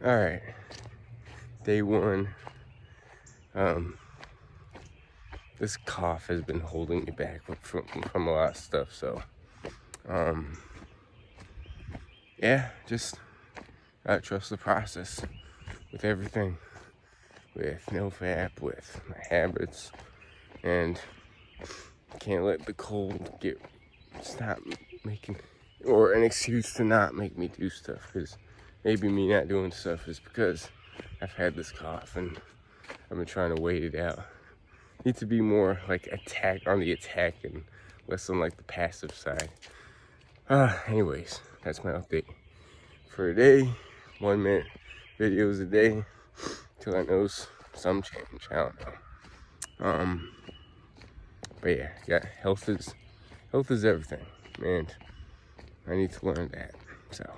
All right, day one. This cough has been holding me back from a lot of stuff. So, yeah, just gotta trust the process with everything, with NoFap, with my habits, and can't let the cold stop making, or an excuse to not make me do stuff, because maybe me not doing stuff is because I've had this cough and I've been trying to wait it out. Need to be more like on the attack and less on like the passive side. Anyways, that's my update for today. 1 minute videos a day till I know some change. I don't know. But yeah, health is everything, and I need to learn that. So.